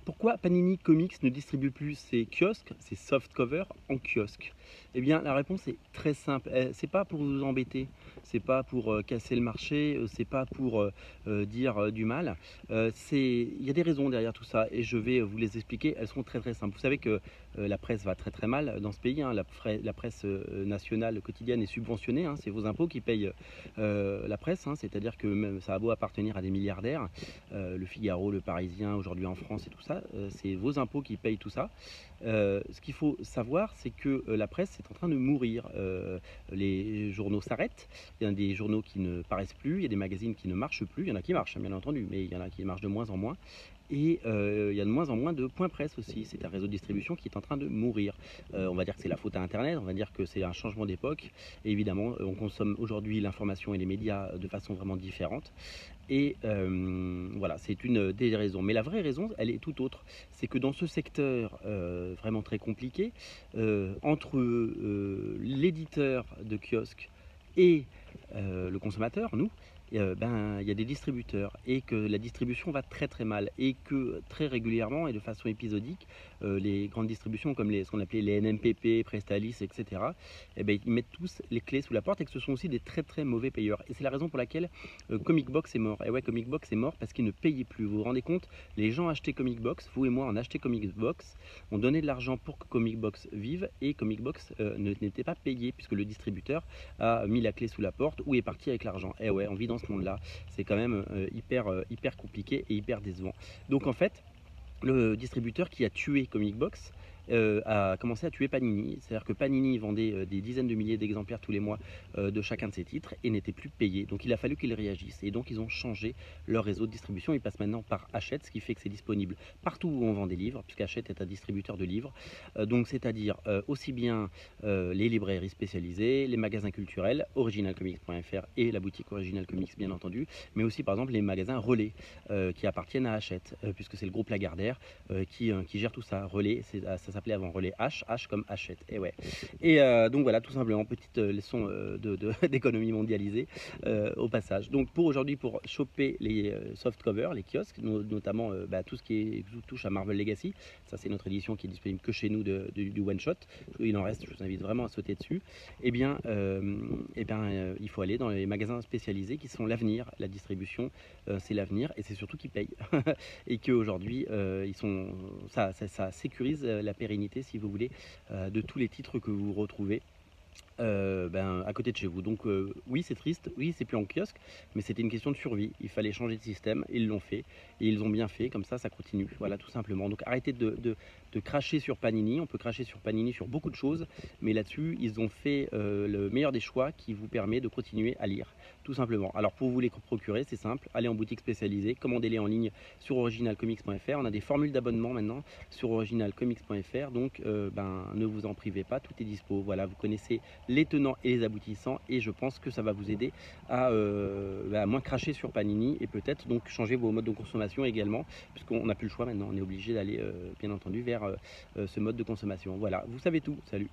Pourquoi Panini Comics ne distribue plus ses kiosques, ses soft covers en kiosque? Eh bien, la réponse est très simple. C'est pas pour vous embêter, c'est pas pour casser le marché, c'est pas pour dire du mal. Il y a des raisons derrière tout ça et je vais vous les expliquer. Elles sont très très simples. Vous savez que la presse va très très mal dans ce pays, hein. La presse nationale quotidienne est subventionnée, hein. C'est vos impôts qui payent la presse, hein. C'est-à-dire que même, ça a beau appartenir à des milliardaires, le Figaro, le Parisien, aujourd'hui en France et tout ça, c'est vos impôts qui payent tout ça. Ce qu'il faut savoir, c'est que la presse est en train de mourir. Les journaux s'arrêtent, il y a des journaux qui ne paraissent plus, il y a des magazines qui ne marchent plus, il y en a qui marchent bien entendu, mais il y en a qui marchent de moins en moins. Et il y a de moins en moins de points presse aussi. C'est un réseau de distribution qui est en train de mourir. On va dire que c'est la faute à Internet, on va dire que c'est un changement d'époque. Et évidemment, on consomme aujourd'hui l'information et les médias de façon vraiment différente. Et voilà, c'est une des raisons. Mais la vraie raison, elle est tout autre. C'est que dans ce secteur vraiment très compliqué, entre l'éditeur de kiosque et le consommateur, nous, il y a des distributeurs et que la distribution va très très mal et que très régulièrement et de façon épisodique, les grandes distributions comme ce qu'on appelait les NMPP, Prestalis, etc., eh ben, ils mettent tous les clés sous la porte et que ce sont aussi des très très mauvais payeurs. Et c'est la raison pour laquelle Comic Box est mort. Et ouais, Comic Box est mort parce qu'ils ne payaient plus. Vous vous rendez compte, les gens achetaient Comic Box, vous et moi on achetait Comic Box, on donnait de l'argent pour que Comic Box vive et Comic Box n'était pas payé puisque le distributeur a mis la clé sous la porte ou est parti avec l'argent. Et ouais, on vit dans ce monde-là. C'est quand même hyper compliqué et hyper décevant. Donc en fait, le distributeur qui a tué Comic Box a commencé à tuer Panini. C'est-à-dire que Panini vendait des dizaines de milliers d'exemplaires tous les mois de chacun de ses titres et n'était plus payé. Donc il a fallu qu'ils réagissent. Et donc ils ont changé leur réseau de distribution. Ils passent maintenant par Hachette, ce qui fait que c'est disponible partout où on vend des livres, puisque Hachette est un distributeur de livres. Donc c'est-à-dire aussi bien les librairies spécialisées, les magasins culturels, originalcomics.fr et la boutique Original Comics bien entendu, mais aussi par exemple les magasins relais qui appartiennent à Hachette, puisque c'est le groupe Lagardère qui gère tout ça. Relais, ça s'appelait avant Relais H comme Hachette. Et ouais. Et donc voilà, tout simplement, petite leçon d'économie mondialisée au passage. Donc pour aujourd'hui, pour choper les soft covers, les kiosques, notamment tout ce qui touche à Marvel Legacy, ça c'est notre édition qui est disponible que chez nous du one shot. Il en reste, je vous invite vraiment à sauter dessus. Eh bien, il faut aller dans les magasins spécialisés qui sont l'avenir. La distribution, c'est l'avenir et c'est surtout qu'ils payent. Et qu'aujourd'hui, ça sécurise la pérennité, si vous voulez, de tous les titres que vous retrouvez à côté de chez vous. Donc oui, c'est triste, oui, c'est plus en kiosque, mais c'était une question de survie. Il fallait changer de système, ils l'ont fait, et ils ont bien fait, comme ça continue. Voilà, tout simplement. Donc arrêtez de cracher sur Panini. On peut cracher sur Panini sur beaucoup de choses, mais là-dessus, ils ont fait le meilleur des choix qui vous permet de continuer à lire, tout simplement. Alors pour vous les procurer, c'est simple, allez en boutique spécialisée, commandez-les en ligne sur originalcomics.fr. On a des formules d'abonnement maintenant sur originalcomics.fr, donc ne vous en privez pas, tout est dispo. Voilà, vous connaissez les tenants et les aboutissants et je pense que ça va vous aider à moins cracher sur Panini et peut-être donc changer vos modes de consommation également, puisqu'on n'a plus le choix maintenant, on est obligé d'aller bien entendu vers ce mode de consommation. Voilà, vous savez tout, salut.